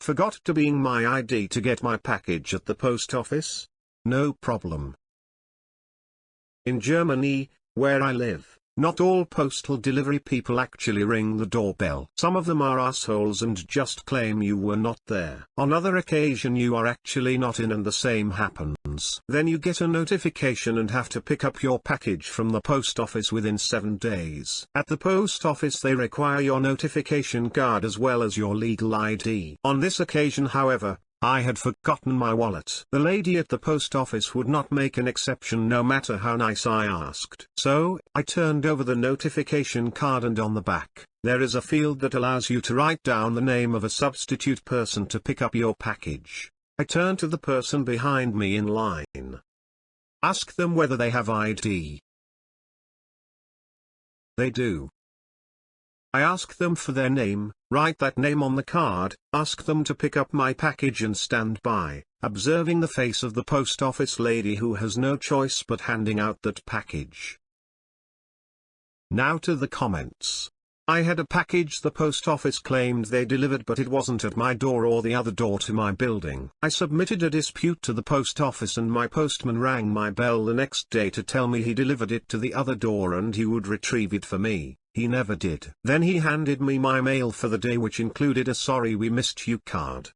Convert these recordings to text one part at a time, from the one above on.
Forgot to bring my ID to get my package at the post office? No problem. In Germany, where I live, not all postal delivery people actually ring the doorbell. Some of them are assholes and just claim you were not there. On other occasion you are actually not in and the same happens. Then you get a notification and have to pick up your package from the post office within 7 days. At the post office they require your notification card as well as your legal ID. On this occasion, however, I had forgotten my wallet. The lady at the post office would not make an exception no matter how nice I asked. So, I turned over the notification card and on the back, there is a field that allows you to write down the name of a substitute person to pick up your package. I turned to the person behind me in line. Ask them whether they have ID. They do. I ask them for their name, write that name on the card, ask them to pick up my package and stand by, observing the face of the post office lady who has no choice but handing out that package. Now to the comments. I had a package the post office claimed they delivered, but it wasn't at my door or the other door to my building. I submitted a dispute to the post office and my postman rang my bell the next day to tell me he delivered it to the other door and he would retrieve it for me. He never did. Then he handed me my mail for the day, which included a "sorry we missed you" card.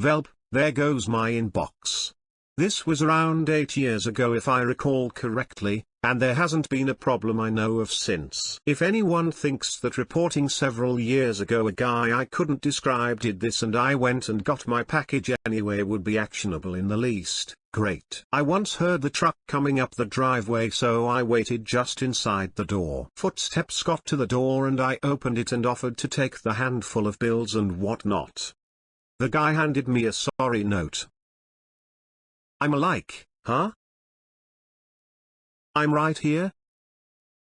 Velp, there goes my inbox. This was around 8 years ago if I recall correctly, and there hasn't been a problem I know of since. If anyone thinks that reporting several years ago a guy I couldn't describe did this and I went and got my package anyway would be actionable in the least, great. I once heard the truck coming up the driveway, so I waited just inside the door. Footsteps got to the door and I opened it and offered to take the handful of bills and whatnot. The guy handed me a sorry note. I'm like, huh? I'm right here?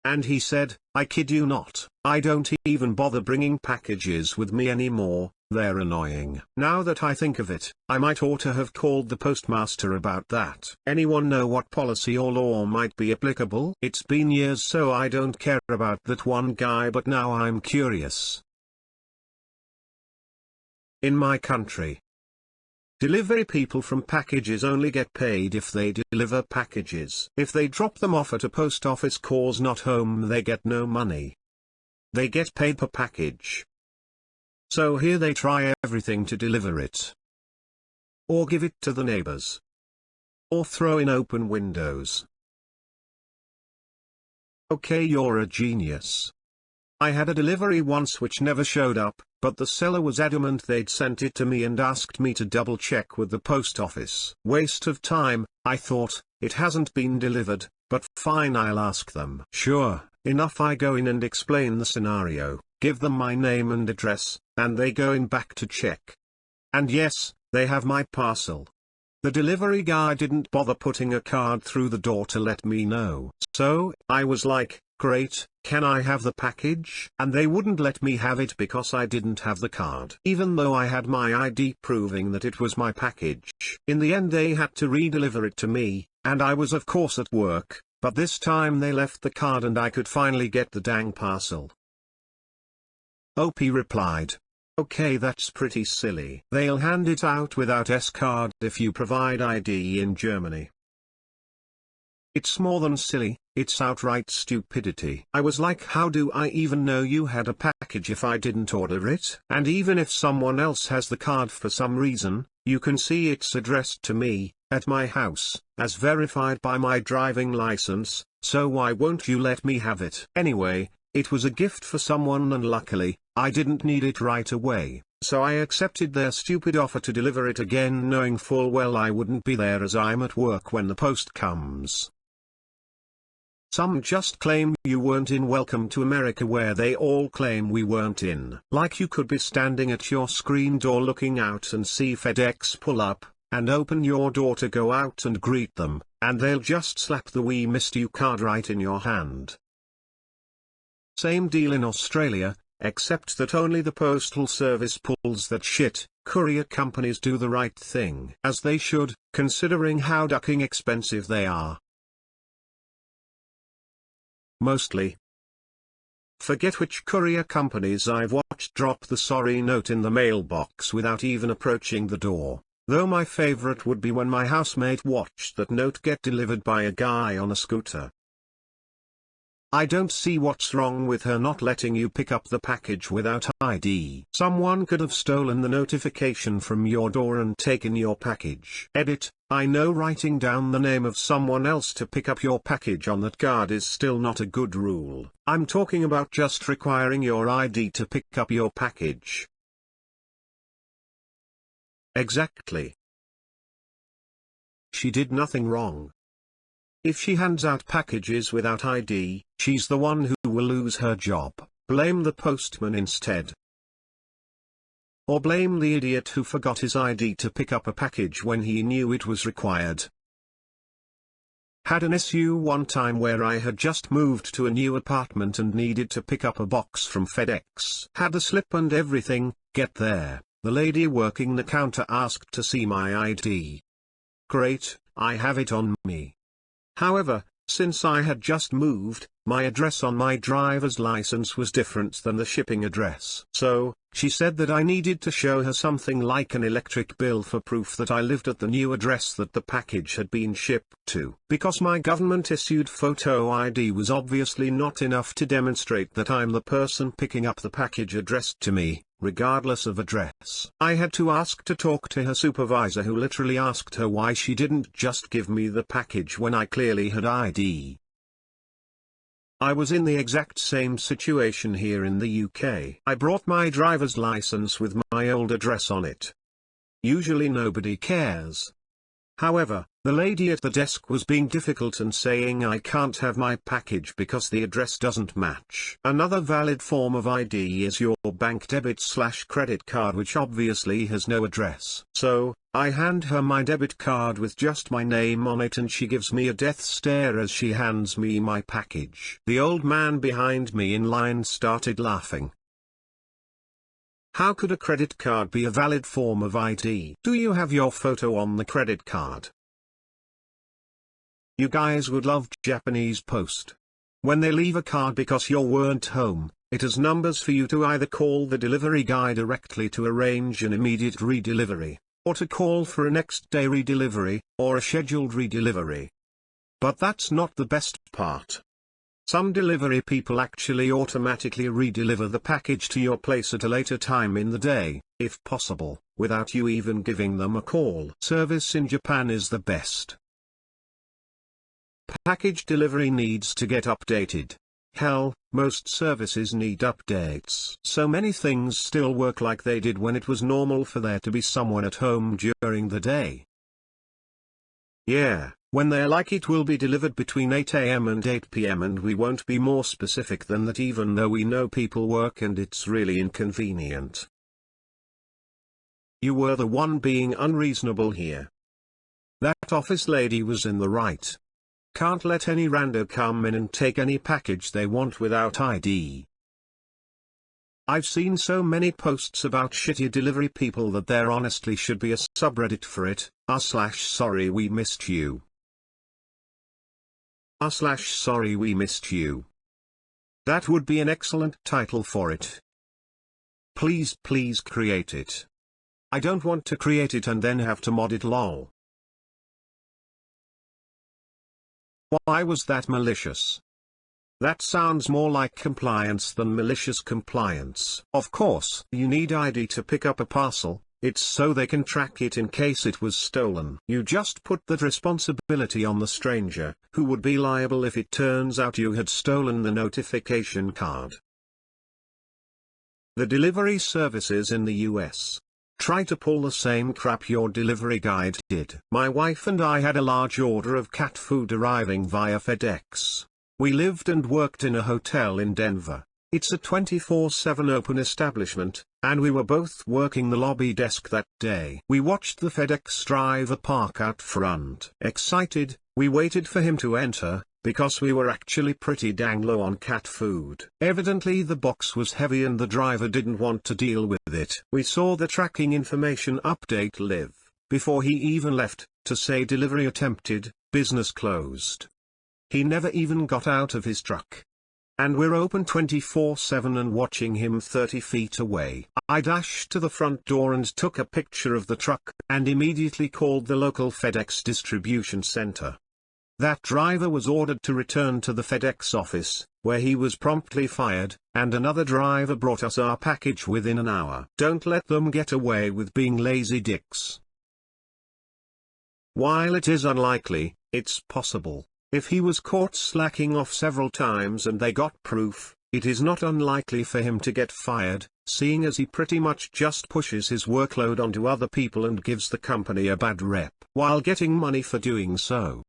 And he said, I kid you not, I don't even bother bringing packages with me anymore, they're annoying. Now that I think of it, I might ought to have called the postmaster about that. Anyone know what policy or law might be applicable? It's been years, so I don't care about that one guy, but now I'm curious. In my country, delivery people from packages only get paid if they deliver packages. If they drop them off at a post office cause not home, they get no money. They get paid per package. So here they try everything to deliver it. Or give it to the neighbors. Or throw in open windows. Okay, you're a genius. I had a delivery once which never showed up, but the seller was adamant they'd sent it to me and asked me to double check with the post office. Waste of time, I thought, it hasn't been delivered, but fine, I'll ask them. Sure, enough, I go in and explain the scenario, give them my name and address, and they go in back to check. And yes, they have my parcel. The delivery guy didn't bother putting a card through the door to let me know. So, I was like, great, can I have the package? And they wouldn't let me have it because I didn't have the card, even though I had my ID proving that it was my package. In the end they had to re-deliver it to me, and I was of course at work, but this time they left the card and I could finally get the dang parcel. OP replied, okay, that's pretty silly. They'll hand it out without S-card if you provide ID in Germany. It's more than silly, it's outright stupidity. I was like, how do I even know you had a package if I didn't order it? And even if someone else has the card for some reason, you can see it's addressed to me, at my house, as verified by my driving license, so why won't you let me have it? Anyway, it was a gift for someone and luckily, I didn't need it right away, so I accepted their stupid offer to deliver it again, knowing full well I wouldn't be there as I'm at work when the post comes. Some just claim you weren't in Welcome to America, where they all claim we weren't in. Like you could be standing at your screen door looking out and see FedEx pull up, and open your door to go out and greet them, and they'll just slap the "we missed you" card right in your hand. Same deal in Australia, except that only the postal service pulls that shit. Courier companies do the right thing, as they should, considering how ducking expensive they are. Mostly. Forget which courier companies I've watched drop the sorry note in the mailbox without even approaching the door, though my favorite would be when my housemate watched that note get delivered by a guy on a scooter. I don't see what's wrong with her not letting you pick up the package without ID. Someone could have stolen the notification from your door and taken your package. Edit: I know writing down the name of someone else to pick up your package on that card is still not a good rule. I'm talking about just requiring your ID to pick up your package. Exactly. She did nothing wrong. If she hands out packages without ID, she's the one who will lose her job. Blame the postman instead. Or blame the idiot who forgot his ID to pick up a package when he knew it was required. Had an issue one time where I had just moved to a new apartment and needed to pick up a box from FedEx. Had the slip and everything. Get there, the lady working the counter asked to see my ID. Great, I have it on me. However, since I had just moved, my address on my driver's license was different than the shipping address. So, she said that I needed to show her something like an electric bill for proof that I lived at the new address that the package had been shipped to. Because my government-issued photo ID was obviously not enough to demonstrate that I'm the person picking up the package addressed to me, regardless of address. I had to ask to talk to her supervisor, who literally asked her why she didn't just give me the package when I clearly had ID. I was in the exact same situation here in the UK. I brought my driver's license with my old address on it. Usually nobody cares. However, the lady at the desk was being difficult and saying I can't have my package because the address doesn't match. Another valid form of ID is your bank debit/credit card, which obviously has no address. So, I hand her my debit card with just my name on it and she gives me a death stare as she hands me my package. The old man behind me in line started laughing. How could a credit card be a valid form of ID? Do you have your photo on the credit card? You guys would love Japanese Post. When they leave a card because you weren't home, it has numbers for you to either call the delivery guy directly to arrange an immediate redelivery, or to call for a next day redelivery, or a scheduled redelivery. But that's not the best part. Some delivery people actually automatically redeliver the package to your place at a later time in the day, if possible, without you even giving them a call. Service in Japan is the best. Package delivery needs to get updated. Hell, most services need updates. So many things still work like they did when it was normal for there to be someone at home during the day. Yeah, when they're like it will be delivered between 8 AM and 8 PM and we won't be more specific than that, even though we know people work and it's really inconvenient. You were the one being unreasonable here. That office lady was in the right. Can't let any rando come in and take any package they want without ID. I've seen so many posts about shitty delivery people that there honestly should be a subreddit for it, r/sorry we missed you. r/sorry we missed you. That would be an excellent title for it. Please create it. I don't want to create it and then have to mod it, lol. Why was that malicious? That sounds more like compliance than malicious compliance. Of course, you need ID to pick up a parcel, it's so they can track it in case it was stolen. You just put that responsibility on the stranger, who would be liable if it turns out you had stolen the notification card. The delivery services in the US try to pull the same crap your delivery guide did. My wife and I had a large order of cat food arriving via FedEx. We lived and worked in a hotel in Denver. It's a 24/7 open establishment, and we were both working the lobby desk that day. We watched the FedEx driver park out front. Excited, we waited for him to enter, because we were actually pretty dang low on cat food. Evidently the box was heavy and the driver didn't want to deal with it. We saw the tracking information update live, before he even left, to say delivery attempted, business closed. He never even got out of his truck. and we're open 24/7 and watching him 30 feet away. I dashed to the front door and took a picture of the truck, and immediately called the local FedEx distribution center. That driver was ordered to return to the FedEx office, where he was promptly fired, and another driver brought us our package within an hour. Don't let them get away with being lazy dicks. While it is unlikely, it's possible. If he was caught slacking off several times and they got proof, it is not unlikely for him to get fired, seeing as he pretty much just pushes his workload onto other people and gives the company a bad rep, while getting money for doing so.